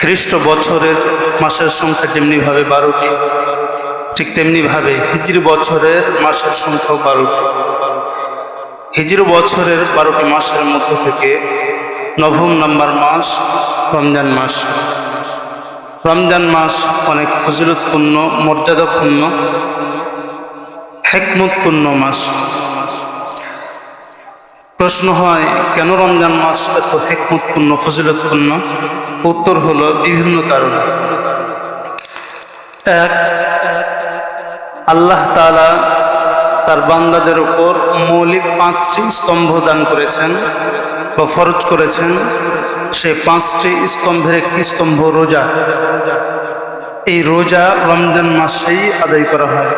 খ্রিস্ট বছরের মাসের সংখ্যা যেমনিভাবে 12টি, ঠিক তেমনিভাবে হিজরি বছরের মাসের সংখ্যাও 12টি। হিজরি বছরের 12টি মাসের মধ্য থেকে নবম নম্বর মাস রমজান মাস। রমজান মাস অনেক ফজিলতপূর্ণ, মর্যাদাপূর্ণ, হিকমতপূর্ণ মাস। প্রশ্ন হয়, কেন রমজান মাস এত হিকমতপূর্ণ, ফজিলতপূর্ণ? উত্তর হলো বিভিন্ন কারণে। এক, আল্লাহ তাআলা তার বান্দাদের উপর মৌলিক 5টি স্তম্ভ দান করেছেন বা ফরজ করেছেন। সেই 5টি স্তম্ভের একটি স্তম্ভ রোজা। এই রোজা রমজান মাসেই আদায় করা হয়।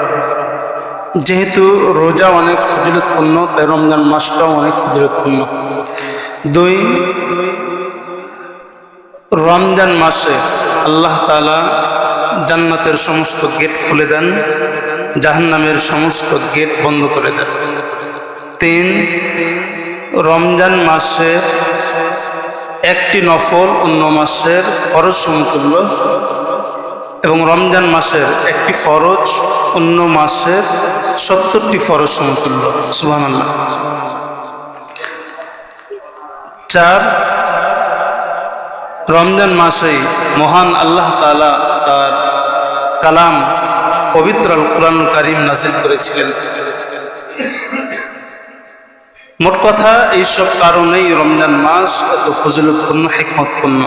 যেহেতু রোজা অনেক ফজিলতপূর্ণ, তাই রমজান মাসটাও অনেক ফজিলতপূর্ণ। 2, রমজান মাসে আল্লাহ তাআলা জান্নাতের সমস্ত গেট খুলে দেন, জাহান্নামের সমস্ত গেট বন্ধ করে দেন। 3, রমজান মাসে একটি নফল অন্য মাসের ফরজ সমতুল্য, এবং রমজান মাসের একটি ফরজ অন্য মাসের 70টি ফরজ সমতুল্য। সুবহানাল্লাহ। 4, রমজান মাসেই মহান আল্লাহ তাআলা তার কালাম পবিত্র আল কুরআনুল কারীম নাযিল করেছিলেন। মোট কথা, এইসব কারণেই রমজান মাস এত ফজিলতপূর্ণ, হিকমতপূর্ণ।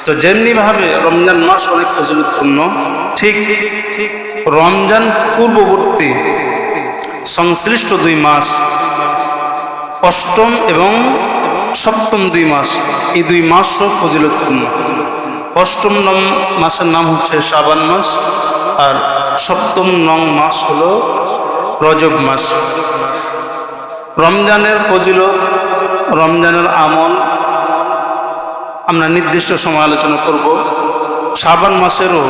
তো যেমনিভাবে রমজান মাস অনেক ফজিলতপূর্ণ, ঠিক রমজান পূর্ববর্তী সংশ্লিষ্ট 2 মাস, অষ্টম এবং সপ্তম 2 মাস, এই 2 মাসও ফজিলতপূর্ণ। অষ্টম মাসের নাম হচ্ছে শাবান মাস, আর সপ্তম মাস হলো রজব মাস। রমজানের ফজিলত, রমজানের আমল আমরা নির্দিষ্ট সময় আলোচনা করব। শাবান মাসেরও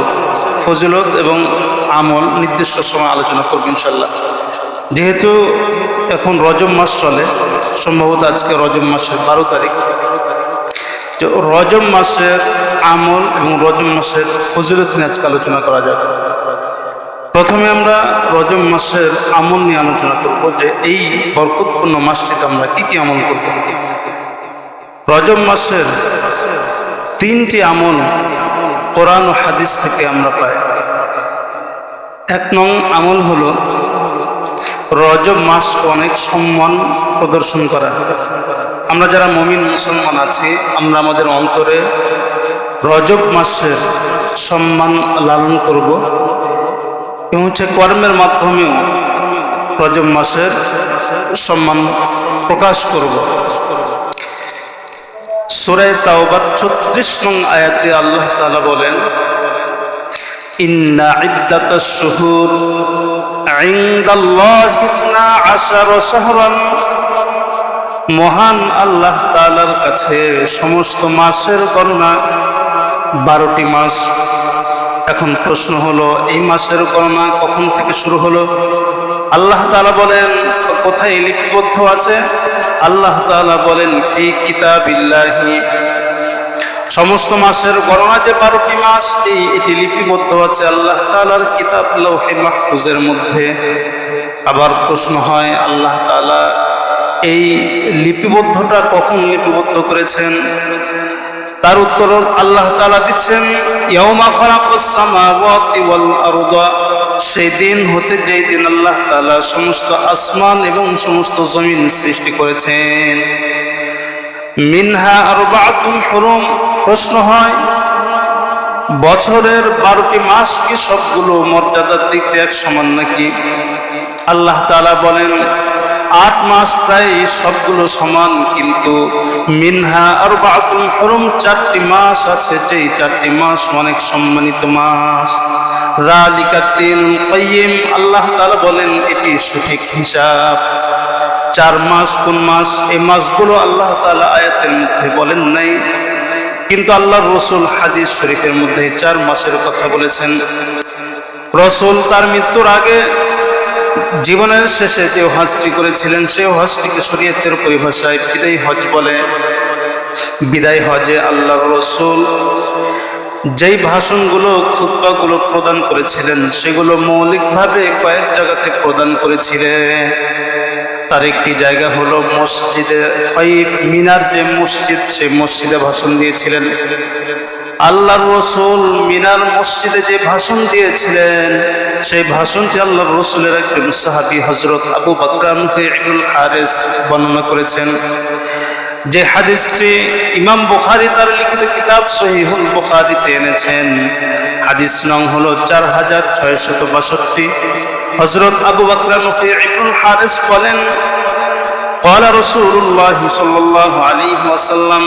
ফজিলত এবং আমল নির্দিষ্ট সময় আলোচনা করব ইনশাল্লাহ। যেহেতু এখন রজব মাস চলে, সম্ভবত আজকে রজব মাসের 12 তারিখ। তো রজব মাসের আমল এবং রজব মাসের ফজিলত নিয়ে আজকে আলোচনা করা যাবে। প্রথমে আমরা রজব মাসের আমল নিয়ে আলোচনা করব, যে এই বরকতপূর্ণ মাসটিতে আমরা কি কি আমল করব। রজব মাসের 3টি আমল কোরআন ও হাদিস থেকে আমরা পাই। 1 নং আমল হলো রজব মাসকে অনেক সম্মান প্রদর্শন করা। আমরা যারা মুমিন মুসলমান আছি, আমরা আমাদের অন্তরে রজব মাসের সম্মান লালন করব, এবং কর্মের মাধ্যমেও রজব মাসের সম্মান প্রকাশ করব। সূরা তাওবার 36 নং আয়াতে আল্লাহ তাআলা বলেন, ইন্না ইদ্দাতাশ শুহুর ইনদাল্লাহি 12 শাহরান। মহান আল্লাহ তাআলার কাছে সমস্ত মাসের গণনা 12টি মাস। এখন প্রশ্ন হলো, এই মাসের গণনা কখন থেকে শুরু হলো? আল্লাহ তাআলা বলেন, কোথায় লিপিবদ্ধ আছে? আল্লাহ তাআলা বলেন, ফি কিতাবিল্লাহি। সমস্ত মাসের গণনা যে 12টি মাস, এটি লিপিবদ্ধ আছে আল্লাহ তাআলার কিতাব লৌহে মাহফুজের মধ্যে। আবার প্রশ্ন হয়, আল্লাহ তাআলা এই লিপিবদ্ধটা কখন লিপিবদ্ধ করেছেন? তার উত্তর আল্লাহ তাআলা দিচ্ছেন, ইয়াউমা খালাকাস সামাওয়াতি ওয়াল আরদা। সেই দিন হতে, যেই দিন আল্লাহ তাআলা সমস্ত আসমান এবং সমস্ত জমিন সৃষ্টি করেছেন। মিনহা আরবাআতুল হুরুম। প্রশ্ন হয়, বছরের 12টি মাস কি সবগুলো মর্যাদার দিক দিয়ে এক সমান নাকি? আল্লাহ তাআলা বলেন, 8 মাস প্রায় সবগুলো সমান, কিন্তু মিনহা আরবাআতুল হুরুম, 4টি মাস আছে, যেই 4টি মাস অনেক সম্মানিত মাস। যালিকা দিনুল কাইয়্যিম। আল্লাহ তাআলা বলেন, এটি সঠিক হিসাব। 4 মাস কোন মাস? এই মাসগুলো আল্লাহ তাআলা আয়াতের মধ্যে বলেন নাই, কিন্তু আল্লাহর রাসূল হাদিস শরীফের মধ্যে 4 মাসের কথা বলেছেন। রাসূল তার মৃত্যুর আগে জীবনের শেষে যে হজটি করেছিলেন, সেই হজটিকে শরীয়তের পরিভাষায় বিদায়ী হজ বলে। বিদায় হজে আল্লাহর রাসূল যেই ভাষণগুলো খুতবাগুলো প্রদান করেছিলেন সেগুলো মৌলিকভাবে কয়েক জায়গাতে প্রদান করেছিলেন। তার একটি জায়গা হলো মসজিদে খয়ফ মিনার যে মসজিদ, সেই মসজিদে ভাষণ দিয়েছিলেন। আল্লাহর রাসূল মিনার মসজিদে যে ভাষণ দিয়েছিলেন সেই ভাষণটি আল্লাহর রাসূলের একজন সাহাবী হযরত আবু বকর নুফাই ইবনুল হারিস বর্ণনা করেছেন। যে হাদিসটি ইমাম বুখারী তার লিখিত কিতাব সহিহুল বুখারীতে এনেছেন। হাদিস নং হলো 4662। হযরত আবু বকর নুফাই ইবনুল হারিস বলেন, قال رسول الله صلى الله عليه وسلم,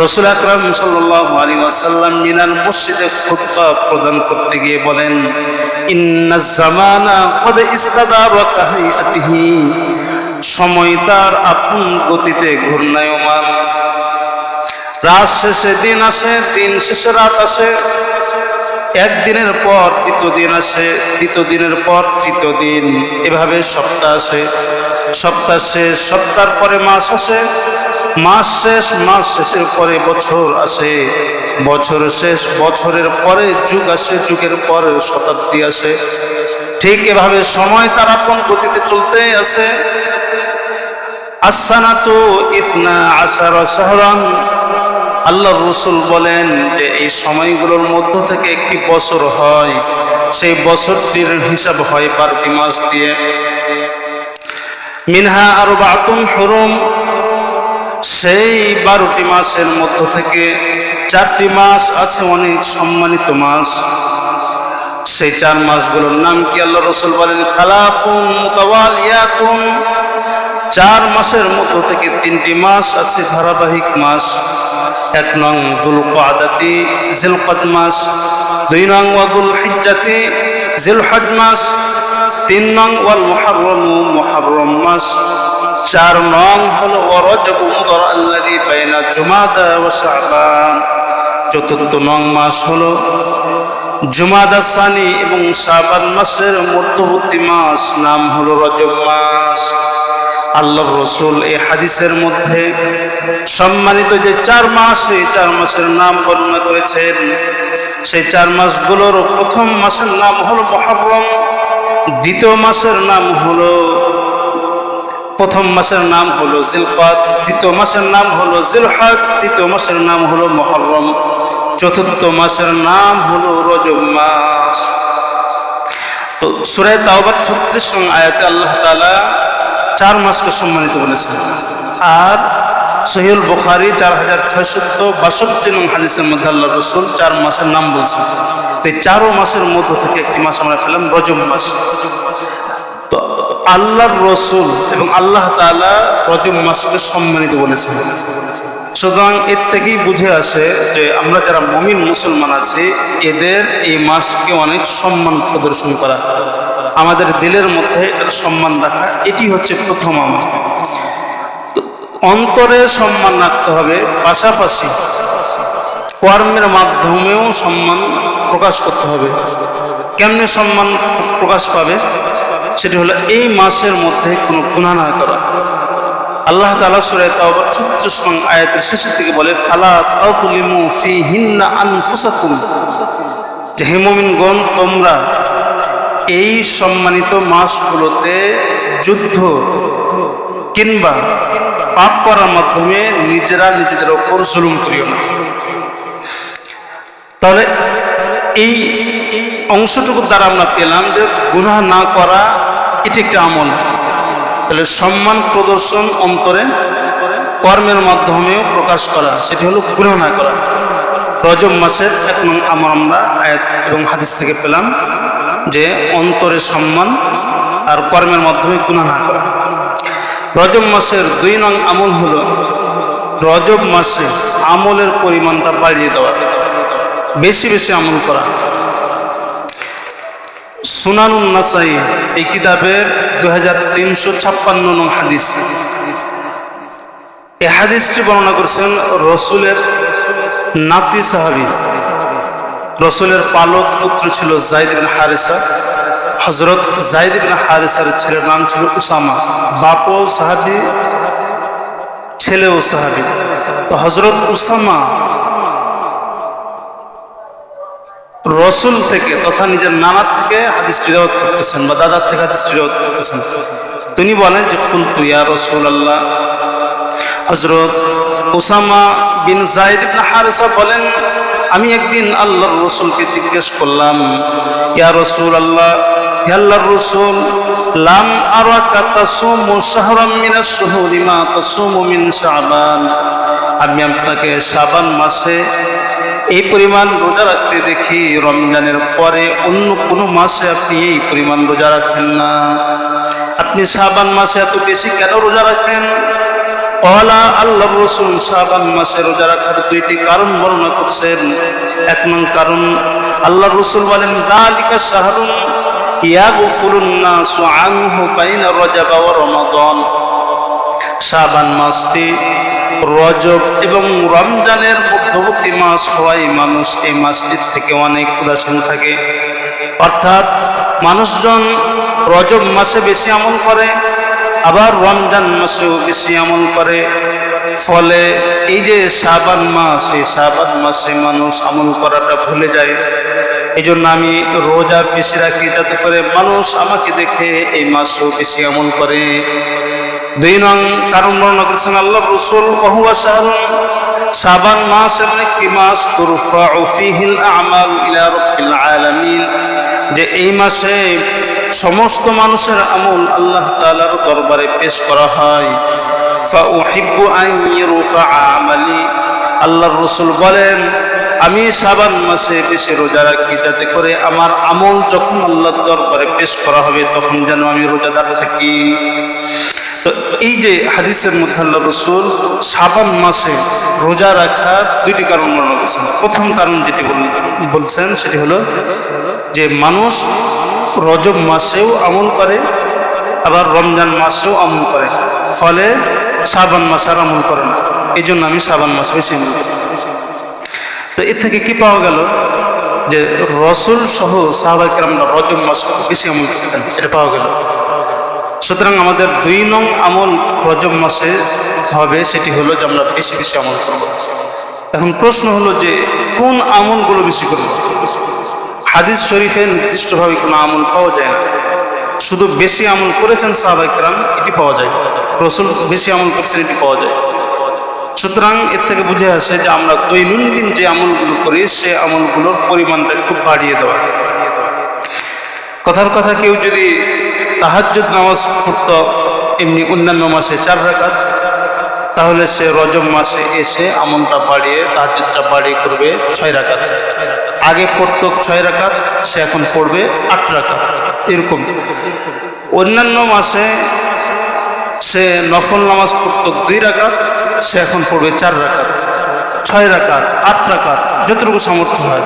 রাসূল আকরাম সাল্লাল্লাহু আলাইহি ওয়াসাল্লাম মিনাল মসজিদে খুতবা প্রদান করতে গিয়ে বলেন, ইন্নাজ জামানা ক্বাদ ইস্তাদারা কাহাইআতিহি, সময় তার আপন গতিতে ঘূর্ণায়মান। রাত শেষে দিন আসে, দিন শেষে রাত আসে, একদিনের পর দ্বিতীয় দিন আসে, দ্বিতীয় দিনের পর তৃতীয় দিন, এভাবে সপ্তাহ আসে, সপ্তাহ শেষ, সপ্তাহের পরে মাস আসে, মাস শেষ, মাস শেষের পরে বছর আসে, বছর শেষ, বছরের পরে যুগ আসে, যুগের পরে শতাব্দী আসে। ঠিক এভাবে সময় তার আপন গতিতে চলতে আসে। as-sanatu 12 শাহরান, আল্লাহর রাসূল বলেন যে এই সময়গুলোর মধ্য থেকে একটি বছর হয়, সেই বছরটির হিসাব হয় 12টি মাস দিয়ে। মিনহা আরবাতুন হুরুম, সেই 12টি মাসের মধ্য থেকে 4টি মাস আছে অনেক সম্মানিত মাস। সেই 4 মাসগুলোর নাম কি? আল্লাহর রাসূল বলেন, খালাফুন মুতাওয়ালিয়াতুন, 4 মাসের মধ্য থেকে 3টি মাস আছে ধারাবাহিক মাস। 1 নং যুলকাদাতি জিলকাদ মাস, 2 নং ওয়াদুল হিজ্জাতি জিলহজ মাস, 3 নং ওয়াল মুহাররমু মুহাররম মাস, 4 নং হলো রজব মুদর আল্লাযী বাইনা জুমাদা ওয়া শাবান, 4র্থ নং মাস হলো জুমাদা সানি এবং শাবান মাসের মধ্যবর্তী মাস, নাম হলো রজব মাস। আল্লাহর রাসূল এই হাদিসের মধ্যে সম্মানিত যে 4 মাস, এই 4 মাসের নাম বর্ণনা করেছেন। সেই 4 মাসগুলোর প্রথম মাসের নাম হলো মুহররম, দ্বিতীয় মাসের নাম হলো, প্রথম মাসের নাম হলো জিলকাদ, দ্বিতীয় মাসের নাম হলো জিলহজ, তৃতীয় মাসের নাম হলো মুহররম, 4র্থ মাসের নাম হলো রজব মাস। তো সূরা তাওবার 36 নং আয়াতে আল্লাহ তাআলা 4 মাসকে সম্মানিত বলেছেন। আর সহিহুল বুখারী 4662 নং হাদিসের মধ্যে আল্লাহর রাসূল 4 মাসের নাম বলছেন। এই 4 মাসের মধ্য থেকে একটি মাস আমরা পেলাম রজব মাস। তো আল্লাহর রাসূল এবং আল্লাহ তাআলা রজব মাসকে সম্মানিত বলেছেন। সুতরাং এর থেকেই বুঝে আসে যে আমরা যারা মুমিন মুসলমান আছি, এদের এই মাসকে অনেক সম্মান প্রদর্শন করা, আমাদের দিলের মধ্যে এর সম্মান রাখা, এটি হচ্ছে প্রথম আমল। অন্তরে সম্মান রাখতে হবে, পাশাপাশি কর্মের মাধ্যমেও সম্মান প্রকাশ করতে হবে। কেমনে সম্মান প্রকাশ পাবে? সেটি হলো এই মাসের মধ্যে কোনো গুনাহ না করা। আল্লাহ তাআলা সূরা তাওবার 36 নং আয়াতের শেষের দিকে বলে, ফালা তাযলিমু ফীহিন্না আনফুসাকুম, যে হে মুমিনগণ, তোমরা এই সম্মানিত মাসগুলোতে যুদ্ধ কিংবা পাপ করার মাধ্যমে নিজেরা নিজেদের ওপর জুলুম করিও না। তাহলে এই অংশটুকু দ্বারা আমরা পেলাম যে গুনাহ না করা এটি একটি আমল। তাহলে সম্মান প্রদর্শন অন্তরে, কর্মের মাধ্যমেও প্রকাশ করা, সেটি হলো গুনাহ না করা। রজব মাসের 1 নং আমল আমরা আয়াত এবং হাদিস থেকে পেলাম যে অন্তরে সম্মান আর কর্মের মাধ্যমে গুনাহ না করা। রজব মাসের 2 নং আমল হলো রজব মাসে আমলের পরিমাণটা বাড়িয়ে দেওয়া, বেশি বেশি আমল করা। সুনানুন নাসাই এই কিতাবের 2356 নং হাদিস, এই হাদিসটি বর্ণনা করেছেন রাসূলের নাতি সাহাবী, রাসূলের পালক পুত্র ছিল যায়েদ ইবনে হারিসা। হযরত যায়েদ ইবনে হারিসার ছেলের নাম ছিল উসামা, বাপও সাহাবী ছেলেও সাহাবী। তো হযরত উসামা রসুল থেকে তথা নিজের নানা থেকে হাদিসটি রিওয়ায়াত করতেছেন বা দাদার থেকে হাদিসটি রিওয়ায়াত করতেছেন। তিনি বলেন যে কুলতু ইয়া রাসূলুল্লাহ, হযরত উসামা বিন যায়েদ ইবনে হারিসা বলেন, আমি একদিন আল্লাহর রাসূলকে জিজ্ঞেস করলাম, ইয়া রাসূলুল্লাহ, হে আল্লাহর রাসূল, লাম আরাকা তাসুমু শাহরাম মিনাশ শুহুরি মা তাসুমু মিন শাবান, আমি আপনাকে শাবান মাসে এই পরিমাণ রোজা রাখতে দেখি, রমজানের পরে অন্য কোনো মাসে আপনি এই পরিমাণ রোজা রাখেন না, আপনি শাবান মাসে এত বেশি কেন রোজা রাখেন? কলা, আল্লাহর রাসূল শাবান মাসে রোজা রাখার দুইটি কারণ বর্ণনা করছেন। এক নং কারণ, আল্লাহর রাসূল বলেন, যালিকা শাহরুন ইয়াগফুরুন নাসু আনহু বাইনা রজব ওয়া রমাদান, শাবান মাসটি রজব এবং রমজানের মধ্যবর্তী মাস হওয়ায় মানুষ এই মাসটির থেকে অনেক উদাসীন থাকে। অর্থাৎ মানুষজন রজব মাসে বেশি আমল করে, আবার রমজান মাসেও বেশি আমল করে। ফলে এই যে শাবান মাস, এই শাবান মাসে মানুষ আমল করাটা ভুলে যায়। এই জন্য আমি রোজা বেশি রাখি, যাতে করে মানুষ আমাকে দেখে এই মাসেও বেশি আমল করে। দুই নং কারণ বর্ণনা করেছেন আল্লাহর রাসূল, ওয়াহুয়া শাহরুন, শাবান মাস এমন একটি মাস, তুরফাউ ফীহিল আমাল ইলা রাব্বিল আলামিন, যে এই মাসে সমস্ত মানুষের আমল আল্লাহ তাআলার দরবারে পেশ করা হয়। ফাউহিব্বু আন ইউরফা আমালি, আল্লাহর রাসূল বলেন, আমি শাবান মাসে বেশি রোজা রাখি, যাতে করে আমার আমল যখন আল্লাহর দরবারে পেশ করা হবে তখন যেন আমি রোজাদার থাকি। তো এই যে হাদিসের মধ্যে আল্লাহ রাসূল শাবান মাসে রোজা রাখার দুইটি কারণ বর্ণনা করেছেন। প্রথম কারণ যেটি বলছেন সেটি হলো যে মানুষ রজব মাসেও আমল করে, আবার রমজান মাসেও আমল করে, ফলে শাবান মাসে আর আমল করে না। এই জন্য আমি শাবান মাসে বেশি আমল করি। তো এর থেকে কি পাওয়া গেল? যে রসুল সহ সাহাবায়ে কেরামরা রজব মাসে বেশি আমল করতেন, এটা পাওয়া গেল। সুতরাং আমাদের দুই নং আমল রজব মাসে হবে, সেটি হলো যে আমরা বেশি বেশি আমল করব। এখন প্রশ্ন হলো যে কোন আমলগুলো বেশি করব? হাদিস শরীফে নির্দিষ্টভাবে কোনো আমল পাওয়া যায় না, শুধু বেশি আমল করেছেন সাহাবায়ে কেরাম এটি পাওয়া যায়, রসুল বেশি আমল করছেন এটি পাওয়া যায়। সুতরাং এর থেকে বুঝে আসে যে আমরা দৈনন্দিন যে আমলগুলো করি সে আমলগুলোর পরিমাণটা একটু বাড়িয়ে দেওয়া। কথার কথা, কেউ যদি তাহাজ্জুদ নামাজ পড়ত এমনি অন্যান্য মাসে 4 রাকাত, তাহলে সে রজব মাসে এসে আমলটা বাড়িয়ে তাহাজ্জুদটা বাড়িয়ে করবে 6 রাকাত। আগে পড়তো 6 রাকাত, সে এখন পড়বে 8 রাকাত। এরকম অন্যান্য মাসে সে নফল নামাজ পড়তো 2 রাকাত, সে এখন পড়বে 4 রাকাত, 6 রাকাত, 8 রাকাত, যতটুকু সামর্থ্য হয়।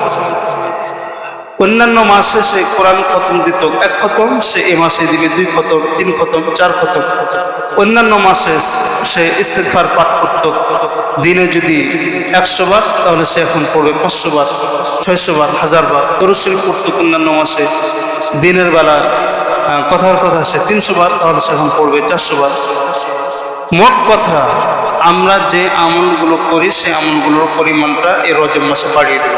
অন্যান্য মাসে সে কোরআন খতম দিত 1 খতম, সে এ মাসে দিবে 2 খতম, 3 খতম, 4 খতম। অন্যান্য মাসে সে ইস্তিগফার পাঠ করত দিনে যদি 100 বার, তাহলে সে এখন পড়বে 500 বার, 600 বার, 1000 বার। দরুদ শরীফ পড়ত অন্যান্য মাসে দিনের বেলা কথার কথা সে 300 বার, তাহলে সে এখন পড়বে 400 বার। মোট কথা, আমরা যে আমলগুলো করি সে আমলগুলোর পরিমাণটা এই রজব মাসে বাড়িয়ে দেব।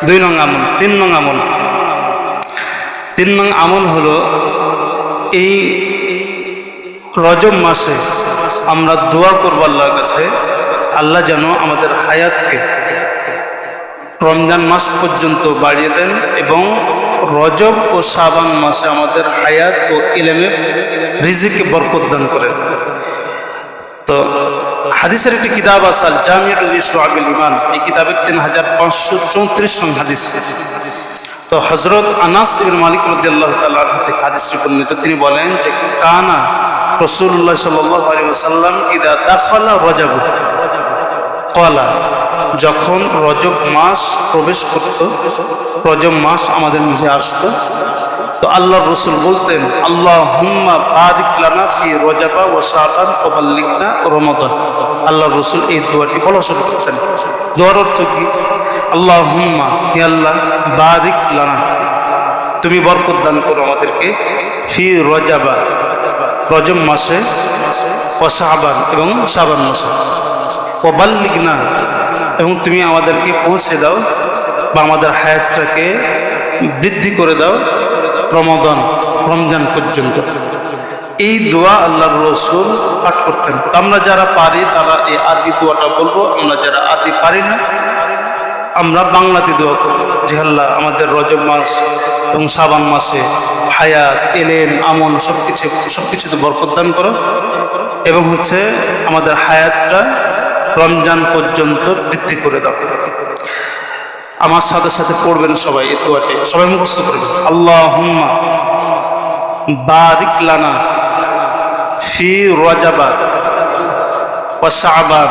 2 নং আমল। 3 নং আমল, 3 নং আমল হলো এই রজব মাসে আমরা দোয়া করব আল্লাহর কাছে, আল্লাহ যেন আমাদের হায়াতকে রমজান মাস পর্যন্ত বাড়িয়ে দেন এবং রজব ও শাবান মাসে আমাদের হায়াত ও ইলমে রিজিকে বরকত দান করেন। তো হাদিসের একটি কিতাব আছে আল জামিউ লিশুআবিল ঈমান, এই কিতাবের 3534 নং হাদিস। তো হযরত আনাস ইবনে মালিক রাদিয়াল্লাহু তাআলা আনহু থেকে হাদিসটি বর্ণিত, তিনি বলেন যে কানা রাসূলুল্লাহ সাল্লাল্লাহু আলাইহি ওয়াসাল্লাম ইদা দাখালা রজব ক্বালা, যখন রজব মাস প্রবেশ করত, রজব মাস আমাদের মাঝে আসতো, তো আল্লাহর রাসূল বলতেন, আল্লাহুম্মা বারিক লানা ফি রজবা ওয়া শাবান ওয়া বাল্লিগনা রমাদান। আল্লাহর রাসূল এই দোয়াটি বলা শুরু করতেন। দোয়ার অর্থ কি? আল্লাহুম্মা, হে আল্লাহ, বারিক লানা, তুমি বরকত দান করো আমাদেরকে, ফি রজবা, রজব মাসে, ও শাবান এবং শাবান মাসে, ও বাল্লিগনা এবং তুমি আমাদেরকে পৌঁছে দাও বা আমাদের হায়াতটাকে বৃদ্ধি করে দাও রমজান পর্যন্ত। এই দোয়া আল্লাহর রাসূল পাঠ করতেন। আমরা যারা পারি তারা এই আরবি দোয়াটা বলবো, আমরা যারা আরবি পারি না আমরা বাংলাতে দোয়া করবো যে আল্লাহ আমাদের রজব মাস এবং শাবান মাসে হায়াত, এলেম, আমল সবকিছুতে বরকত দান করো এবং আমাদের হায়াতটা রমজান পর্যন্ত বৃদ্ধি করে দাও। আমার সাথে সাথে পড়বেন সবাই এই দোয়াটি, সবাই মুখস্থ করবেন। আল্লাহুম্মা বারিক লানা ফি রজাবা ওয়া শাবান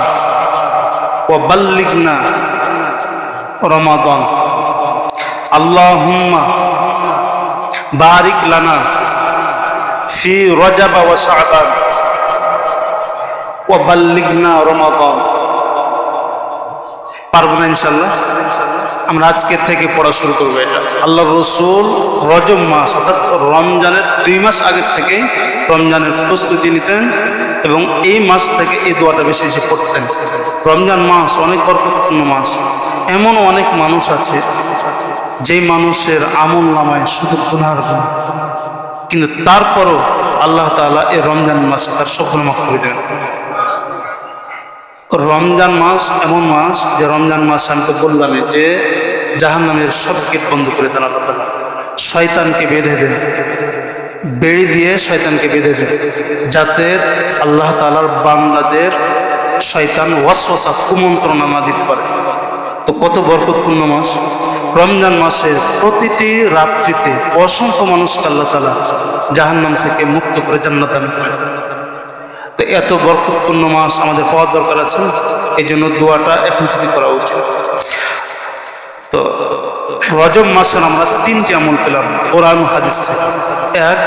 ওয়া বাল্লিগনা রমাদান। আল্লাহুম্মা বারিক লানা ফি রজাবা ওয়া শাবান ওয়া বাল্লিগনা রমাদান। পারবো না ইনশাআল্লাহ? আমরা আজকে থেকে পড়া শুরু করবো এটা। আল্লাহর রাসূল রজব মাস অর্থাৎ রমজানের 2 মাস আগে থেকে রমজানের প্রস্তুতি নিতেন এবং এই মাস থেকে এই দোয়াটা বেশি বেশি পড়তেন। রমজান মাস অনেক বরকতপূর্ণ মাস। এমন অনেক মানুষ আছে যেই মানুষের আমল নামায় শুধু গুনাহর গুনাহ, কিন্তু তারপরও আল্লাহ তাআলা এই রমজান মাসে তার সব গুনাহ মাফ করে দেন। রমজান মাস এমন মাস যে রমজান মাস আমি তো বললাম যে জাহান্নামের সব গেট বন্ধ করে দেন আল্লাহ তাআলা। শয়তানকে বেঁধে দেন, বেড়ি দিয়ে শয়তানকে বেঁধে দেন, যাতে আল্লাহ তাআলার বান্দাদের শয়তান ওয়াসওয়াসা কুমন্ত্রণা না দিতে পারে। তো কত বরকতপূর্ণ মাস রমজান মাসের প্রতিটি রাত্রিতে অসংখ্য মানুষকে আল্লাহ তাআলা জাহান্নাম থেকে মুক্ত করে জান্নাত দান করেন। তো এত বরকতপূর্ণ মাস আমাদের পাওয়ার দরকার আছে, এই জন্য দোয়াটা এখন থেকে করা উচিত। তো রজব মাসের আমরা 3টি আমল পেলাম কোরআন হাদিস থেকে। 1,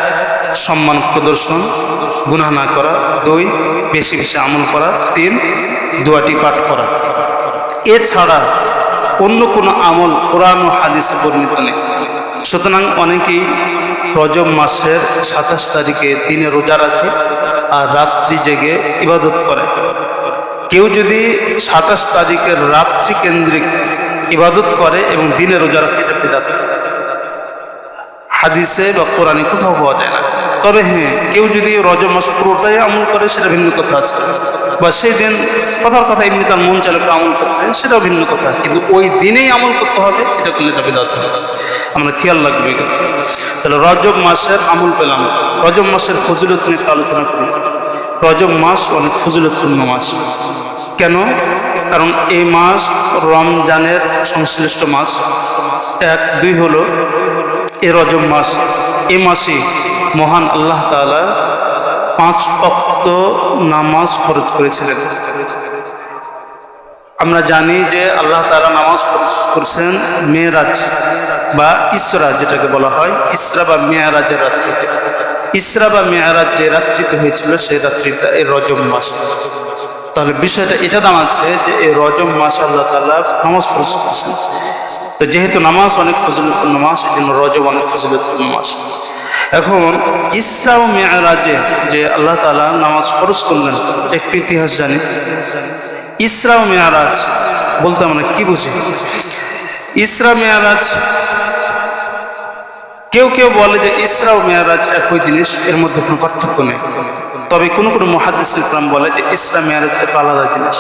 সম্মান প্রদর্শন, গুনাহ না করা। 2, বেশি বেশি আমল করা। 3, দোয়াটি পাঠ করা। এছাড়া অন্য কোনো আমল কোরআন ও হাদিসে বর্ণিত নেই। সুতরাং অনেকেই রজব মাসের 27 তারিখে দিনে রোজা রাখে আর রাত্রি জেগে ইবাদত করে। কেউ যদি 27 তারিখের রাত্রি কেন্দ্রিক ইবাদত করে এবং দিনে রোজা রাখে, এটা বিদআত। হাদিসে বা কোরআনে কোথাও পাওয়া যায় না। তবে হ্যাঁ, কেউ যদি রজব মাস পুরোটাই আমল করে সেটা ভিন্ন কথা আছে, বা সেই দিন কথার কথা এমনি তার মন চাইলে আমল করতে, সেটাও ভিন্ন কথা। কিন্তু ওই দিনেই আমল করতে হবে, এটা করলে এটা বিদআত হবে। আমরা খেয়াল রাখবো। তাহলে রজব মাসের আমল পেলাম। রজব মাসের ফজিলত নিয়ে আলোচনা করি। রজব মাস অনেক ফজিলতপূর্ণ মাস। কেন? কারণ এই মাস রমজানের সংশ্লিষ্ট মাস। 1, 2 হলো এই রজব মাস, এই মাসে মহান আল্লাহ তাআলা 5 ওয়াক্ত নামাজ ফরজ করেছিলেন। আমরা জানি যে আল্লাহ তাআলা নামাজ ফরজ করেছেন মেরাজ বা ইসরা, যেটাকে বলা হয় ইসরা বা মেরাজের রাত্রিতে। ইসরা বা মেরাজ যে রাত্রিতে হয়েছিল সেই রাত্রিটা এই রজব মাস। তাহলে বিষয়টা এটা দাঁড়াচ্ছে যে এই রজব মাস আল্লাহ তাআলা নামাজ ফরজ করেছেন। তো যেহেতু নামাজ অনেক ফজিলতপূর্ণ মাস, এই জন্য রজব অনেক ফজিলতপূর্ণ মাস। এখন ইসরা ও মেরাজে যে আল্লাহ তাআলা নামাজ ফরজ করলেন, একটি ইতিহাস জানি। ইসরা ও মেরাজ বলতে আমরা কি বুঝি? ইসরা মেরাজ, কেউ কেউ বলে যে ইসরা ও মেরাজ একই জিনিস, এর মধ্যে কোনো পার্থক্য নেই। তবে কোনো কোনো মুহাদ্দিস ইকরাম বলে যে ইসরা মেরাজ একটা আলাদা জিনিস।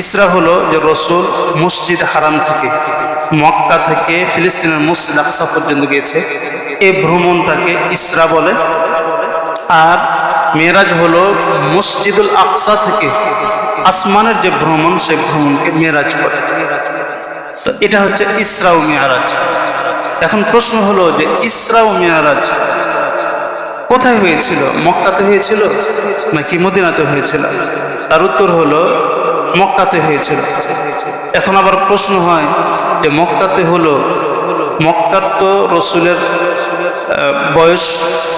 ইসরা হলো যে রাসূল মসজিদ হারাম থেকে মক্কা থেকে ফিলিস্তিনের মসজিদ আকসা পর্যন্ত গিয়েছে, এই ভ্রমণটাকে ইসরা বলে। আর মেরাজ হলো মসজিদুল আকসা থেকে আসমানের যে ভ্রমণ, সেই ভ্রমণকে মেরাজ বলে। তো এটা হচ্ছে ইসরা ও মেরাজ। এখন প্রশ্ন হলো যে ইসরা ও মেরাজ কোথায় হয়েছিল? মক্কাতে হয়েছিল নাকি মদিনাতে হয়েছিল? তার উত্তর হলো মক্কাতে হয়েছিল। এখন আবার প্রশ্ন হয় যে মক্কাতে হলো, মক্কার তো রসুলের বয়স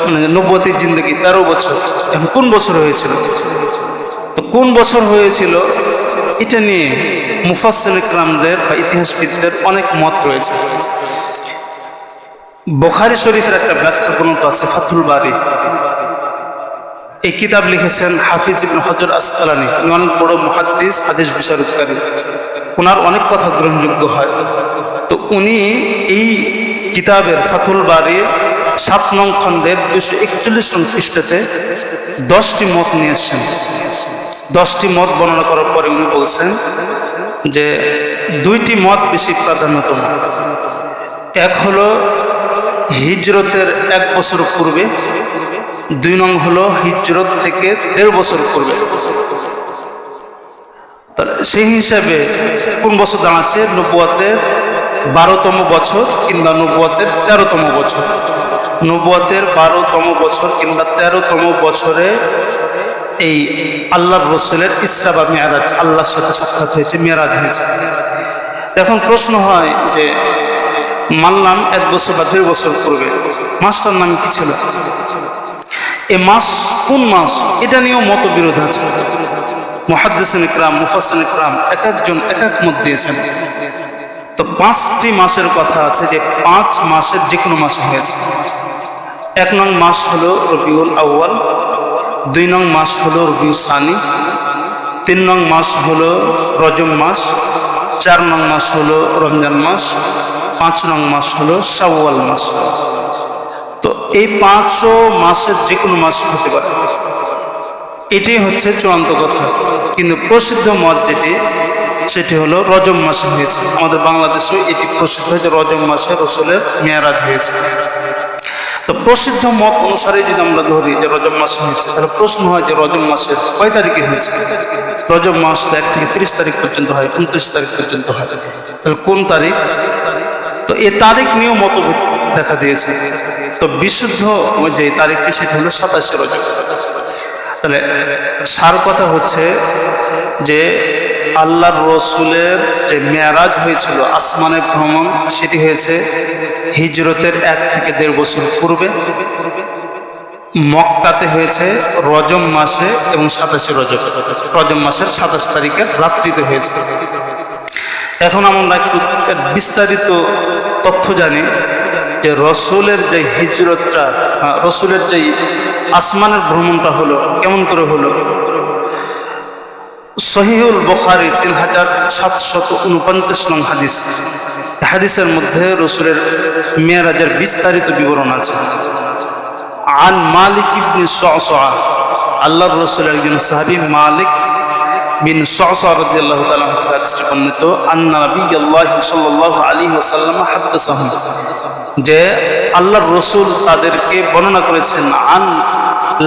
মানে নবুয়তের জিন্দেগি 13 বছর। এখন কোন বছর হয়েছিল? তো কোন বছর হয়েছিল এটা নিয়ে মুফাসসির ইকরামদের বা ইতিহাসবিদদের অনেক মত রয়েছে। বুখারী শরীফের একটা ব্যাখ্যা গ্রন্থ আছে ফাথুল বারী, এই কিতাব লিখেছেন হাফিজ ইবনে হাজার আসকালানী, অনেক বড় মুহাদ্দিস, হাদিস বিশারদকারী। ওনার অনেক কথা গ্রহণযোগ্য হয়। তো উনি এই কিতাবের ফাতুল বারীর 7 নং খণ্ডের 241 নং পৃষ্ঠাতে 10টি মত নিয়ে এসেছেন। 10টি মত বর্ণনা করার পরে উনি বলছেন যে 2টি মত বেশি প্রাধান্যতম। এক হলো হিজরতের 1 বছর পূর্বে, 2 নং হলো হিজরত থেকে 1.5 বছর পূর্বে। তাহলে সেই হিসাবে কোন বছর দাঁড়াচ্ছে? নবুয়তের 12তম বছর কিংবা নবুয়তের 13তম বছর। নবুয়তের 12তম বছর কিংবা 13তম বছরে এই আল্লাহর রসুলের ইসরা বা মেরাজ, আল্লাহর সাথে সাক্ষাৎ হয়েছে, মেরাজ হয়েছে। এখন প্রশ্ন হয় যে মানলাম 1 বছর বা 1.5 বছর পূর্বে, মাসটার নাম কি ছিল? এ মাস কোন মাস? এটা নিয়েও মতবিরোধ আছে। মুহাদ্দিসিন ইকরাম, মুফাসসিরিন ইকরাম এক একজন এক এক মত দিয়েছেন। তো 5টি মাসের কথা আছে যে 5 মাসের যে কোনো মাসে হয়েছে। 1 নং মাস হলো রবিউল আউয়াল, 2 নং মাস হলো রবিউল সানি, 3 নং মাস হলো রজব মাস, 4 নং মাস হলো রমজান মাস, 5 নং মাস হলো শাওয়াল মাস। তো এই 5 মাসের যে কোনো মাস হতে পারে, এটাই হচ্ছে চূড়ান্ত কথা। কিন্তু প্রসিদ্ধ মত যেটি, সেটি হলো রজব মাসে হয়েছে। আমাদের বাংলাদেশেও এটি প্রসিদ্ধ যে রজব মাসে রসুলের মেরাজ হয়েছে। তো প্রসিদ্ধ মত অনুসারে যদি আমরা ধরি যে রজব মাসে হয়েছে, তাহলে প্রশ্ন হয় যে রজব মাসের কয় তারিখে হয়েছে? রজব মাস 1 থেকে 30 তারিখ পর্যন্ত হয়, 29 তারিখ পর্যন্ত হয়। তাহলে কোন তারিখ? তো এই তারিখ নিয়েও মতভেদ দেখা দিয়েছে। তো বিশুদ্ধ যে তারিখটি সেটি হলো 27 রজব। তাহলে সার কথা হচ্ছে যে আল্লাহর রসুলের যে মেরাজ হয়েছিল, আসমানের ভ্রমণ, সেটি হয়েছে হিজরতের 1 থেকে 1.5 বছর পূর্বে। মক্কাতে হয়েছে রজব মাসে এবং 27 রজব, রজব মাসের 27 তারিখের রাত্রিতে হয়েছে। এখন আমরা একটু বিস্তারিত তথ্য জানি যে রসুলের যে হিজরতটা, রসুলের যে আসমানের ভ্রমণটা হলো, কেমন করে হলো? সহিহুল বুখারী 3749 নং হাদিস। হাদিসের মধ্যে রসুলের মেরাজের বিস্তারিত বিবরণ আছে। আন মালিক ইবনে সুআসা, আল্লাহর রসুলের একজন সাহাবী মালিক বিন সুআসা রাদিয়াল্লাহু তাআলা থেকে হাদিসটি বর্ণিত, আন্না নবিয়্যুল্লাহি সাল্লাল্লাহু আলাইহি ওয়াসাল্লাম হাদাসাহুম, যে আল্লাহর রসুল তাদেরকে বর্ণনা করেছেন আন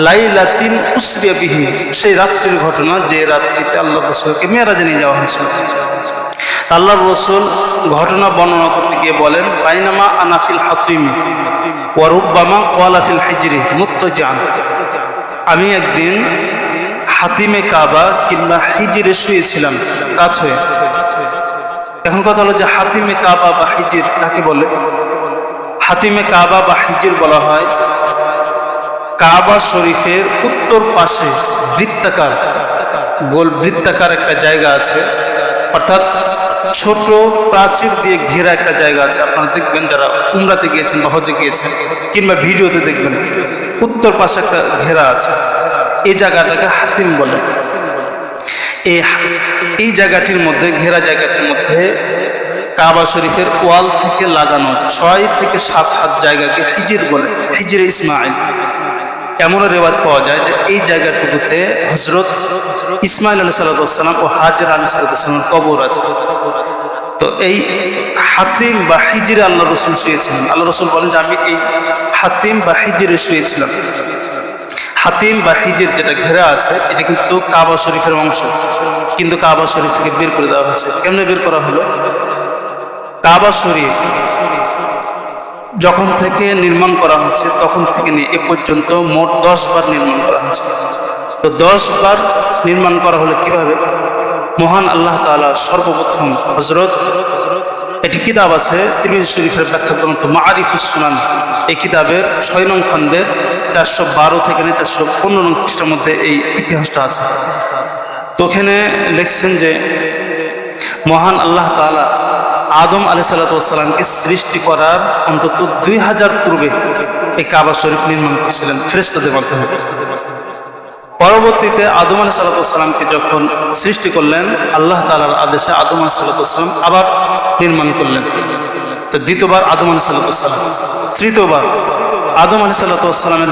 লাইলাতিন উসরিয়া বিহি, সেই রাত্রির ঘটনা যে রাত্রিতে আল্লাহর রসুলকে মেরাজে নিয়ে যাওয়া হয়েছিল। আল্লাহর রসুল ঘটনা বর্ণনা করতে গিয়ে বলেন, বাইনামা আনাফিল হাতিমি ওয়া রুব্বামা ওয়ালা ফিল হিজরি মুত্তাজিআন, আমি একদিন হাতিমে কাবা কিংবা হিজরে শুয়েছিলাম কাত হয়ে। এখন কথা হলো যে হাতিমে কাবা বা হিজর কাকে বলে? হাতিমে কাবা বা হিজর বলা হয় কাবা শরীফের উত্তর পাশে বৃত্তাকার, গোল বৃত্তাকার একটা জায়গা আছে, অর্থাৎ ছোট প্রাচীর দিয়ে ঘেরা একটা জায়গা আছে। আপনারা দেখবেন যারা উমরাতে গিয়েছেন বা হজে গিয়েছেন কিংবা ভিডিওতে দেখবেন, উত্তর পাশে একটা ঘেরা আছে, এই জায়গাটাকে হাতিম বলে। এই জায়গাটির মধ্যে, ঘেরা জায়গাটির মধ্যে কাবা শরীফের ওয়াল থেকে লাগানো 6 থেকে 7 হাত জায়গাকে হিজর বলে, হিজরে ইসমাইল। এমনও রেওয়ায়াত পাওয়া যায় যে এই জায়গাটুকুতে হযরত ইসমাইল আলাইহিস সালাম ও হাজরা আলাইহিস সালামের কবর আছে। তো এই হাতিম বা হিজরে আল্লাহ রসুল শুয়েছিলেন। আল্লাহ রসুল বলেন যে আমি এই হাতিম বা হিজরে শুয়েছিলাম। হাতিম বা হিজর যেটা ঘেরা আছে, এটা কিন্তু কাবা শরীফের অংশ, কিন্তু কাবা শরীফ থেকে বের করে দেওয়া হয়েছে। কেমনে বের করা হলো? কাবা শরীফ যখন থেকে নির্মাণ করা হচ্ছে তখন থেকে নিয়ে এ পর্যন্ত মোট 10 বার নির্মাণ করা হয়েছে। তো 10 বার নির্মাণ করা হলো কিভাবে? মহান আল্লাহ তাআলা সর্বপ্রথম হযরত, একটি কিতাব আছে তিরমিজি শরীফের ব্যাখ্যা গ্রন্থ মাআরিফুস সুনান, এই কিতাবের 6 নং খণ্ডের 412 থেকে 415 নং পৃষ্ঠার মধ্যে এই ইতিহাসটা আছে। তো ওখানে লিখছেন যে মহান আল্লাহ তাআলা আদম আলাইহিসসালামকে সৃষ্টি করার অন্তত 2000 পূর্বে এই কাবা শরীফ নির্মাণ করেছিলেন ফেরেশতাদের মাধ্যমে। পরবর্তীতে আদম আলাইহিস সালামকে যখন সৃষ্টি করলেন, আল্লাহ তাআলার আদেশে আদম আলাইহিস সালাম আবার নির্মাণ করলেন। তো দ্বিতীয়বার আদম আলাইহিস সালাম, তৃতীয়বার আদম আলাইহিস সালামের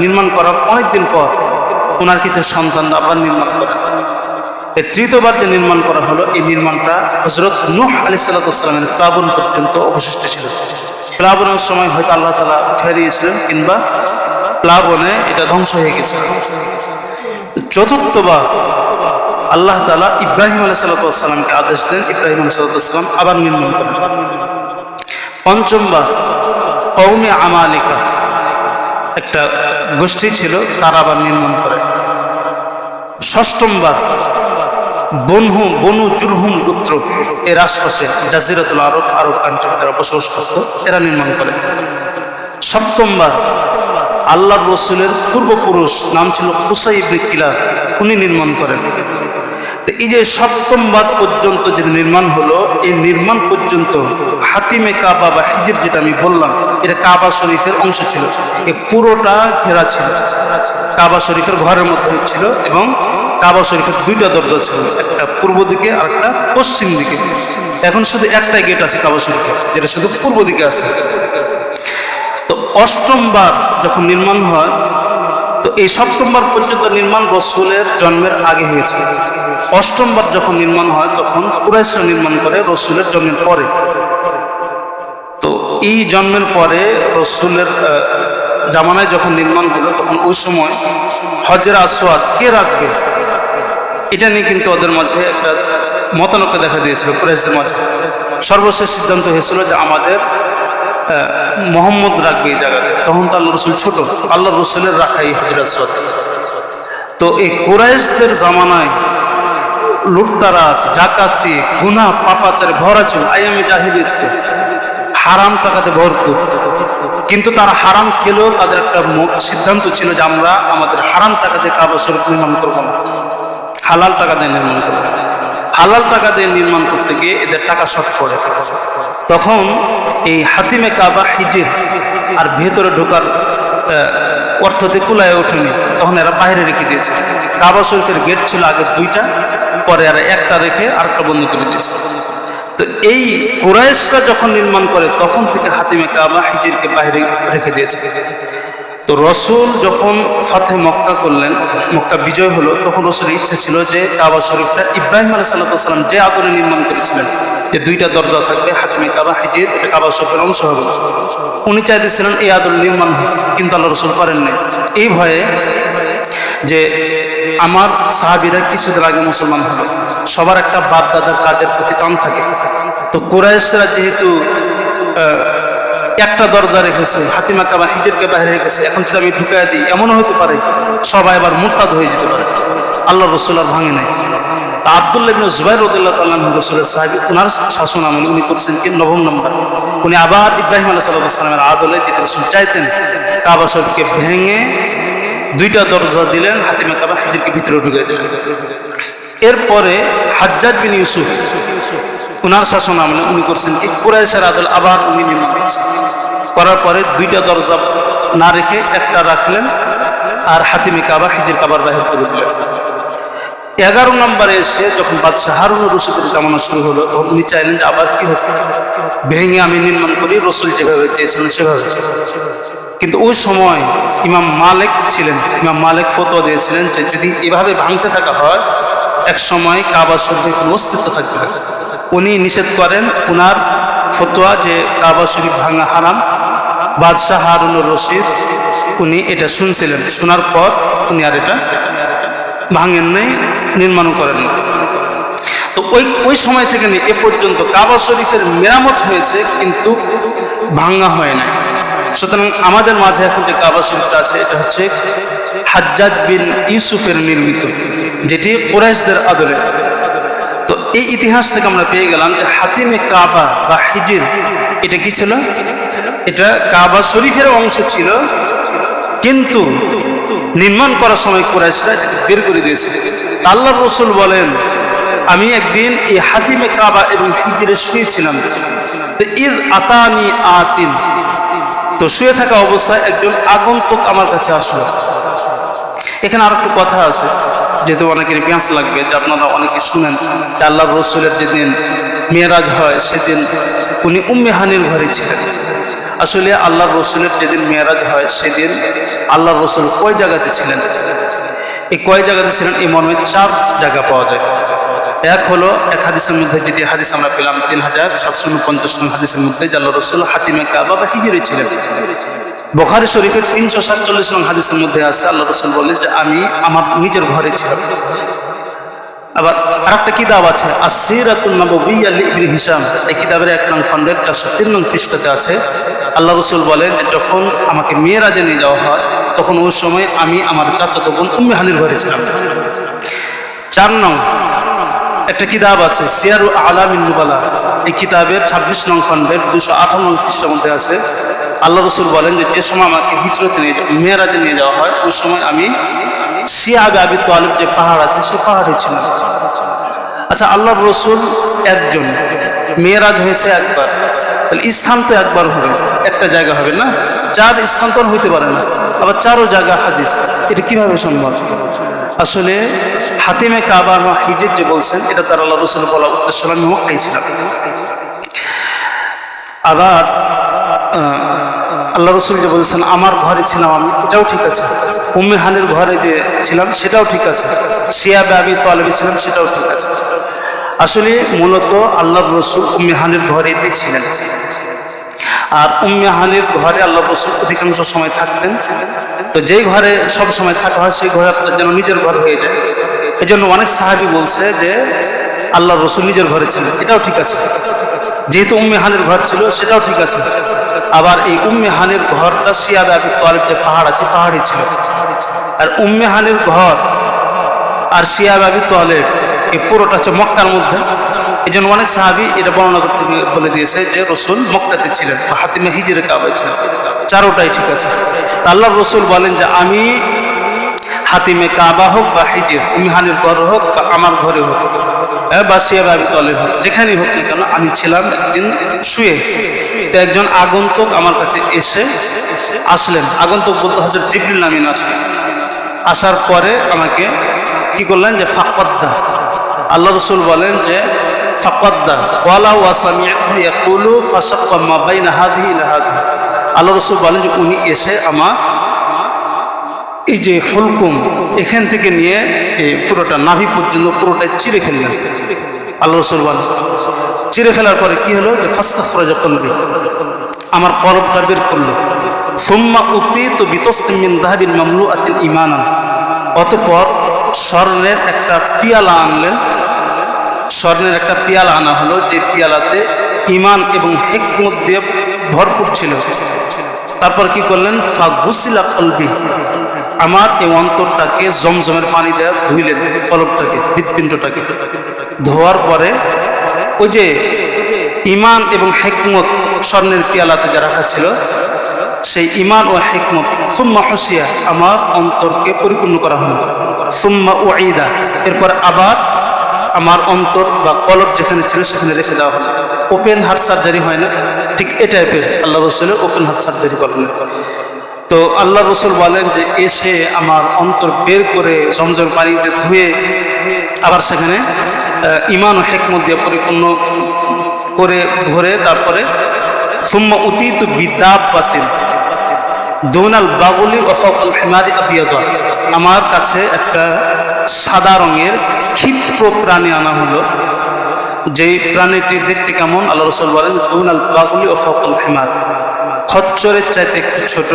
নির্মাণ করার অনেকদিন পর ওনার কিছু সন্তানরা আবার নির্মাণ করেন। এই তৃতীয়বার যে নির্মাণ করা হলো, এই নির্মাণটা হযরত নূহ আলাইহিস সালামের প্লাবন পর্যন্ত অবশিষ্ট ছিল। প্লাবনের সময় হয়তো আল্লাহ তাআলা উঠিয়ে দিয়েছিলেন, কিংবা প্লাবনে এটা ধ্বংস হয়ে গেছে। চতুর্থবার আল্লাহ তাআলা ইব্রাহিম আলাইহিস সালামকে আদেশ দেন, ইব্রাহিম আলাইহিস সালাম আবার নির্মাণ করেন। পঞ্চমবার কওমে আমালিকা একটা গোষ্ঠী ছিল, তারা আবার নির্মাণ করে। ষষ্ঠমবার বনু জুরহুম গোত্র এর আশপাশে জাজিরাতুল আরব কান্ট্রি তারা বসবাস করত, এরা নির্মাণ করে। সপ্তমবার আল্লাহর রসুলের পূর্বপুরুষ, নাম ছিল কুসাই ইবনে কিলাব, উনি নির্মাণ করেন। তো এই যে সপ্তমবার পর্যন্ত যে নির্মাণ হলো, এই নির্মাণ পর্যন্ত হাতিমে কাবা বা হিজর যেটা আমি বললাম, এটা কাবা শরীফের অংশ ছিল। এই পুরোটা ঘেরা ছিল, কাবা শরীফের ঘরের মধ্যে ছিল, এবং কাবা শরীফের দুইটা দরজা ছিল, একটা পূর্ব দিকে আর একটা পশ্চিম দিকে। এখন শুধু একটাই গেট আছে কাবা শরীফের, যেটা শুধু পূর্ব দিকে আছে। তো অষ্টমবার যখন নির্মাণ হয়, তো এই সপ্তমবার পর্যন্ত নির্মাণ রসুলের জন্মের আগে হয়েছে। অষ্টমবার যখন নির্মাণ হয়, তখন কুরাইশরা নির্মাণ করে রসুলের জন্মের পরে। তো এই জন্মের পরে রসুলের জামানায় যখন নির্মাণ হলো, তখন ওই সময় হজরে আসওয়াদ কে রাখবে, এটা নিয়ে কিন্তু ওদের মাঝে একটা মতানৈক্য দেখা দিয়েছিল কুরাইশদের মাঝে। সর্বশেষ সিদ্ধান্ত হয়েছিল যে আমাদের মোহাম্মদ রাখবে এই জায়গাতে। তখন তো আল্লাহ রসুল ছোট, আল্লাহ রসুলের রাখাই হজরে আসওয়াদ। তো এই কুরাইশদের জামানায় লুটতারাজ, ডাকাতি, গুনাহ, পাপাচারে ভরা ছিল। আইয়ামে জাহিলিয়াতে হারাম টাকাতে ভরপুর, কিন্তু তারা হারাম খেলেও তাদের একটা সিদ্ধান্ত ছিল যে আমরা আমাদের হারাম টাকাতে কাবা শরীফ নির্মাণ করবো না, হালাল টাকা দিয়ে নির্মাণ করবো। হালাল টাকা দিয়ে নির্মাণ করতে গিয়ে এদের টাকা শর্ট পড়ে। তখন এই হাতিমে কাবা হিজির আর ভেতরে ঢোকার অর্থতে কুলায় ওঠেনি, তখন এরা বাইরে রেখে দিয়েছে। কাবা শরীফের গেট ছিল আগে দুইটা, পরে এরা একটা রেখে আরেকটা বন্ধ করে দিয়েছে। তো এই কুরাইশরা যখন নির্মাণ করে, তখন থেকে হাতিমে কাবা হিজিরকে বাইরে রেখে দিয়েছে। তো রসুল যখন ফাতে মক্কা করলেন, মক্কা বিজয় হলো, তখন রসুলের ইচ্ছা ছিল যে কাবা শরীফটা ইব্রাহিম আলাইহিস সালাম যে আদরে নির্মাণ করেছিলেন, যে দুইটা দরজা থাকবে, হাতিমে কাবা হিজির, এটা কাবা শরীফের অংশ হবে, উনি চাইতেছিলেন এই আদরে নির্মাণ হয়, কিন্তু আল্লাহ রসুল পারেননি। এই ভয়ে যে আমার সাহাবীরা কিছুদিন আগে মুসলমান হলো, সবার একটা বাপ দাদার কাজের প্রতি টান থাকে। তো কুরাইশরা যেহেতু একটা দরজা রেখেছে, হাতিমে কাবা হিজিরকে বাইরে রেখেছে, এখন যদি আমি ঢুকাই দিই, এমনও হতে পারে সবাই আবার মুরতাদ হয়ে যেতে পারে। আল্লাহ রসুল আর ভাঙে নাই। তা আব্দুল্লাহ ইবনে জুবাইর রাদিয়াল্লাহু তাআলা আনহু রসুলের সাহাবী, ওনার শাসন আমলে উনি করছেন কি 9 নম্বর, উনি আবার ইব্রাহিম আলাইহিস সালামের আদলে যেতে রসুল চাইতেন, কাবা শরীফকে ভেঙে দুইটা দরজা দিলেন, হাতিমে কাবা হিজিরকে ভিতরে ঢুকিয়ে দিলেন। এরপরে হাজ্জাজ বিন ইউসুফ ওনার শাসন আমলে উনি করছেন কি, কুরাইশের আদল আবার উনি নির্মাণ করার পরে দুইটা দরজা না রেখে একটা রাখলেন, আর হাতিমে কাবা হিজির কাবার বাহির করে দিলেন। 11 নম্বরে এসে যখন বাদশাহ হারুনুর রশিদের জামানা শুরু হলো, তখন উনি চাইলেন যে আবার কি হোক, ভেঙে আমি নির্মাণ করি, রসুল যেভাবে চেয়েছিলেন সেভাবে। কিন্তু ওই সময় ইমাম মালিক ছিলেন, ইমাম মালিক ফতোয়া দিয়েছিলেন যে যদি এভাবে ভাঙতে থাকা হয়, এক সময় কাবা শরীফের কোনো অস্তিত্ব থাকবে না। উনি নিষেধ করেন, ওনার ফতোয়া যে কাবা শরীফ ভাঙা হারাম। বাদশাহ হারুনুর রশিদ উনি এটা শুনছিলেন, শোনার পর উনি আর এটা ভাঙেন নাই, নির্মাণও করেন না। তো ওই সময় থেকে নিয়ে এ পর্যন্ত কাবা শরীফের মেরামত হয়েছে, কিন্তু ভাঙা হয় না। সুতরাং আমাদের মাঝে এখন যে কাবা শরীফটা আছে, এটা হচ্ছে হাজ্জাজ বিন ইউসুফের নির্মিত, যেটি কুরাইশদের আদলে। তো এই ইতিহাস থেকে আমরা পেয়ে গেলাম যে হাতিমে কাবা বা হিজির এটা কি ছিল, এটা কাবা শরীফের অংশ ছিল, কিন্তু নির্মাণ করার সময় কুরাইশরা এটাকে বের করে দিয়েছে। আল্লাহর রসুল বলেন, আমি একদিন এই হাতিমে কাবা এবং হিজিরে শুয়েছিলাম, তো ইদ আতানি আতিন, তো শুয়ে থাকা অবস্থায় একজন আগন্তুক আমার কাছে আসলো। এখানে আর একটু কথা আছে, যেহেতু অনেকের পেঁয়াজ লাগবে, যে আপনারা অনেকে শুনেন যে আল্লাহর রসুলের যেদিন মেরাজ হয় সেদিন উনি উম্মে হানির ঘরে ছিলেন। আসলে আল্লাহর রসুলের যেদিন মেরাজ হয় সেদিন আল্লাহর রসুল কয় জায়গাতে ছিলেন? এই কয় জায়গাতে ছিলেন এই মর্মে 4 জায়গা পাওয়া যায়। এক হলো এক হাদিসের মধ্যে, যেটি হাদিস আমরা পেলাম 3749 নং হাদিসের মধ্যে, যে আল্লাহর রসুল হাতিমে কাবা বা হিজরে ছিলেন। বুখারী শরীফের 347 নং হাদিসের মধ্যে আছে, আল্লাহ রসুল বলেন যে আমি আমার নিজের ঘরে ছিলাম। আবার আরেকটা কিতাব আছে আস-সিরাতুন নাবাবিয়্যা লিইবনে হিশাম, এই কিতাবের 1 নং খণ্ডের 403 নং পৃষ্ঠাতে আছে, আল্লাহ রসুল বলেন যে যখন আমাকে মেরাজে নিয়ে যাওয়া হয় তখন ওই সময় আমি আমার চাচাতো বোন উম্মে হানির ঘরে ছিলাম। 4 নং একটা কিতাব আছে সিয়ারু আলামিন নুবালা, এই কিতাবের 26 নং খণ্ডের 258 নং পৃষ্ঠার মধ্যে আছে, আল্লাহ রসুল বলেন যে সময় আমাকে হিজরতে নিয়ে মেরাজে নিয়ে যাওয়া হয় ওই সময় আমি শিয়াবে আবি তালিব যে পাহাড় আছে সেই পাহাড়ে ছিলাম। আচ্ছা, আল্লাহর রসুল একজন, মেরাজ হয়েছে একবার, তাহলে স্থান তো একবার হবে, একটা জায়গা হবে না, 4 স্থানান্তর হইতে পারে না, আবার 4ও জায়গা হাদিস, এটা কিভাবে সম্ভব? আসলে হাতিমে কাবা বা হিজর যে বলছেন এটা তার আল্লাহ রসুল বলা উদ্দেশ্য আমি মক্কায় ছিলাম। আবার আল্লাহ রসুল যে বলছেন আমার ঘরে ছিলাম আমি, এটাও ঠিক আছে। উম্মে হানির ঘরে যে ছিলাম সেটাও ঠিক আছে। শিয়াবে আবি তালিবে ছিলাম সেটাও ঠিক আছে। আসলে মূলত আল্লাহর রসুল উম্মে হানির ঘরেতে ছিলেন। আর উম্মে হানির ঘরে আল্লাহ রসুল অধিকাংশ সময় থাকতেন। তো যেই ঘরে সব সময় থাকা হয় সেই ঘরে আপনার যেন নিজের ঘর হয়ে যায়। এই জন্য অনেক সাহাবী বলছে যে আল্লাহ রসুল নিজের ঘরে ছিলেন, এটাও ঠিক আছে। যেহেতু উম্মে হানির ঘর ছিল সেটাও ঠিক আছে। আবার এই উম্মে হানির ঘরটা শিয়াবে আবি তালিব যে পাহাড় আছে পাহাড়ই ছিল। আর উম্মে হানির ঘর আর শিয়াবে আবি তালিব এই পুরোটা হচ্ছে মক্কার মধ্যে। এই জন্য অনেক সাহাবী এটা বর্ণনা করতে বলে দিয়েছে যে রসুল মক্কাতে ছিলেন বা হাতিমে হিজরে কাবায় ছিলেন, 4টাই ঠিক আছে। আল্লাহ রসুল বলেন যে আমি হাতিমে কাবা হোক বা হিজর, উম্মে হানির ঘর হোক বা আমার ঘরে হোক বা শিয়াবে আবি তালিব হোক, যেখানেই হোক না কেন আমি ছিলাম একদিন শুয়ে। তো একজন আগন্তুক আমার কাছে আসলেন, আগন্তুক বলতে হযরত জিবরিল আমিন আসলেন। আসার পরে আমাকে কি করলেন যে ফাকাদ্দা, আল্লাহ রসুল বলেন যে ফাকাদ্দা ওয়ালা ওয়া সামি'তু ইয়াকুলু ফাশাক্কা মা বাইনা হাযিহি ইলা হাযিহি, আল্লাহ রসুল বলেন যে উনি এসে আমার এই যে হুলকুম এখান থেকে নিয়ে পুরোটা নাভি পর্যন্ত পুরোটাই চিরে ফেললেন। আল্লাহ রসুল বলেন চিরে ফেলার পরে কি হলো, যে ফাস্তাখরাজা কলবি, আমার কলবটা বের করলো। সুম্মা উতিতু বিতাসনিম মিন যাহাবিন মামলুআতিন ঈমানান, অতঃপর স্বর্ণের একটা পিয়ালা আনলেন। স্বর্ণের একটা পিয়ালা আনা হলো, যে পিয়ালাতে ঈমান এবং হিকমত দিয়ে ভরপুর ছিল। তারপর কি করলেন, ফাগুসিলা কলবি, আমার এই অন্তরটাকে জমজমের পানি দিয়ে ধুইলেন, কলবটাকে হৃৎপিণ্ডটাকে ধোয়ার পরে ওই যে ঈমান এবং হিকমত স্বর্ণের পিয়ালাতে যা রাখা ছিল সেই ঈমান ও হিকমত সুম্মা হুসিয়া, আমার অন্তরকে পরিপূর্ণ করা হলো। সুম্মা উঈদা, এরপর আবার আমার অন্তর বা কলব যেখানে ছিল সেখানে রেখে দেওয়া হলো। ওপেন হার্ট সার্জারি হয় না, ঠিক এ টাইপের আল্লাহ রসুলের ওপেন হার্ট সার্জারি করলেন। তো আল্লাহ রসুল বলেন যে এসে আমার অন্তর বের করে জমজম পানিতে ধুয়ে আবার সেখানে ঈমান ও হিকমত দিয়ে পরিপূর্ণ করে ভরে, তারপরে সুম্মা উতিতু বিদাব্বাতিন দুনাল বাগুলি ওয়া ফাওকাল হিমারি আবিয়াদা, আমার কাছে একটা সাদা রঙের ক্ষিপ্র প্রাণী আনা হলো। যেই প্রাণীটি দেখতে কেমন, আল্লাহ রসুল বলেন দুনাল বাগুলি ওয়া ফাওকাল হিমার, খচ্চরের চাইতে একটু ছোট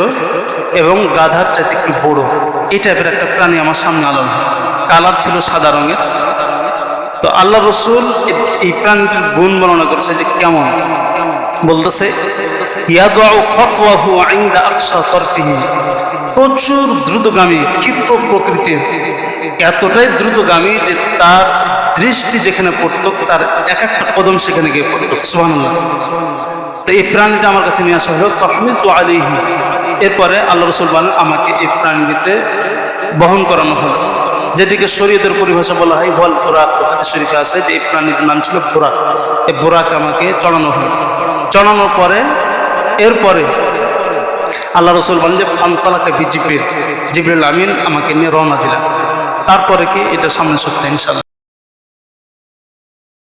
এবং গাধার চাইতে একটু বড়, এই টাইপের একটা প্রাণী আমার সামনে আনলো। কালার ছিল সাদা রঙের। তো আল্লাহ রসুল এই প্রাণীটির গুণ বর্ণনা করেছে যে কেমন, বলতেছে ইয়াদউ খাতওয়াহু ইনদা আকসা তারফিহি, প্রচুর দ্রুতগামী ক্ষিপ্র প্রকৃতির, এতটাই দ্রুতগামী যে তার দৃষ্টি যেখানে পড়তো তার এক একটা কদম সেখানে গিয়ে পড়তো। সুবহানাল্লাহ। তো এই প্রাণীটা আমার কাছে নিয়ে আসা হলো, ফাহমিলতু আলাইহি, এরপরে আল্লাহ রসুল বলেন আমাকে এই প্রাণীটিতে বহন করানো হলো, যেটিকে শরীয়তের পরিভাষা বলা হয় ওয়াল বুরাক। হাদিস শরীফে আছে যে এই প্রাণীটির নাম ছিল বুরাক। এই বুরাক আমাকে চড়ানো হলো। চড়ানোর পরে এরপরে আল্লাহ রসুল বলেন যে ফানতালাকা বিজিব্রিল, জিবরিল আমিন আমাকে নিয়ে রওনা দিলেন। তারপরে কি এটা সামনে সপ্তাহে ইনশাআল্লাহ।